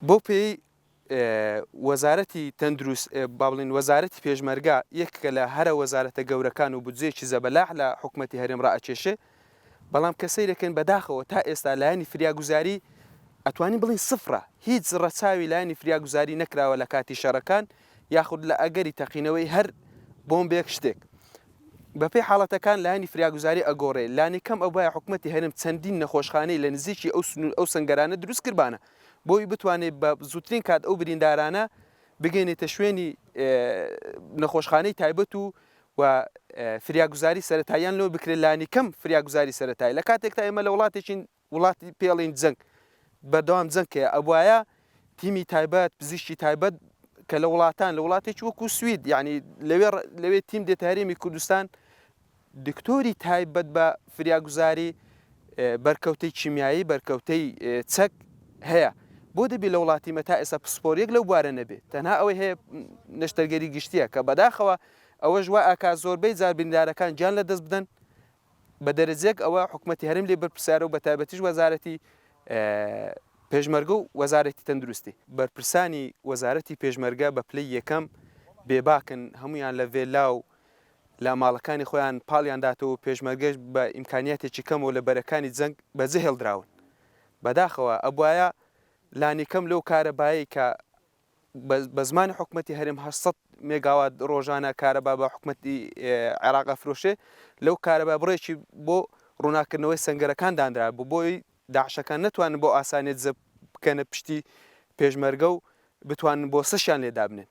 بۆ پێی وەزارەتی تەندروست با بڵێن وەزارەتی پێشمەرگا یەکێکە لە هەرە وەزارەتە گەورەکان و بودجەیەکی زەبەلاح لە حکوومەتی هەرێم ڕائەکێشێ بەڵام کە سەیر دەکەین بەداخەوە تا ئێستا لایەنی فریاگوزاری ئەتوانین بڵین سفرە هیچ ڕەچاوی لایەنی فریاگوزاری نەکراوە لە کاتی شەڕەکان یاخود لە ئەگەری تەقینەوەی هەر بۆمبێک شتێک بەپێی حاڵەتەکان لایەنی فریاگوزاری ئەگۆڕێ لانی کەم ئەو وایە حکوومەتی هەرێم چەندین نەخۆشخانەی لە نزیکی ئەو سنگەرانە دروست کردبانە بۆی بتوانێت بە زووترین کات ئەو بریندارانە بگەینێتە شوێنی نەخۆشخانەی تایبەت و فریاگوزاری سەرەتاییان لەوە بکرێت لانی کەم فریاگوزاری سەرەتایی لە کاتێکتا ئێمە لە وڵاتی پێڵین جەنگ بەردەوام جەنگکەیە ئەوایە تیمی تایبەت پزیشکی تایبەت کە لە وڵاتێکی وەکو سوید یعنی لەوێ تیم دێتە هەرێمی کوردستان دکتۆری تایبەت بە فریاگوزاری بەرکەوتەی کیمیایی بەرکەوتەی چەک هەیە بۆ دەبێت لە وڵاتیمە تا ئێستا پسپۆرێک لەو بوارە نەبێت تەنها ئەوەی هەیە نەشتەرگەری گشتیە کە بەداخەوە ئەوەش وا ئاکا زۆربەی جار بریندارەکان گیان لە دەست بدەن بە دەرەجێک ئەوە حکوومەتی هەرێم لێ بەرپرسارە و بە تایبەتیش وەزارەتی پێشمەرگە و وەزارەتی تەندروستی بەرپرسانی وەزارەتی پێشمەرگە بە پلەی یەکەم بێباکن هەمویان لە vێلا و لە ماڵەکانی خۆیان پاڵیان داتەوە پێشمەرگەش بە ئیمکانیاتێکی کەمەوە لە بەرەکانی جەنگ بەجێ هێڵدراون بەداخەوە ئەبوایە لانی کەم لەو کارەبایی کە بە زمانی حکوومەتی هەرێم 800 مێگاوات ڕۆژانە کارەبا بە حکوومەتی عێراق ئەفرۆشێ لەو کارەبا بڕێکی بۆ ڕووناکردنەوەی سەنگەرەکان دانرا بوو بۆی داعشەکان نەتوانن بۆ ئاسانیت بکەنە پشتی پێشمەرگە و بتوانن بۆ سەشیان لێدا بنێن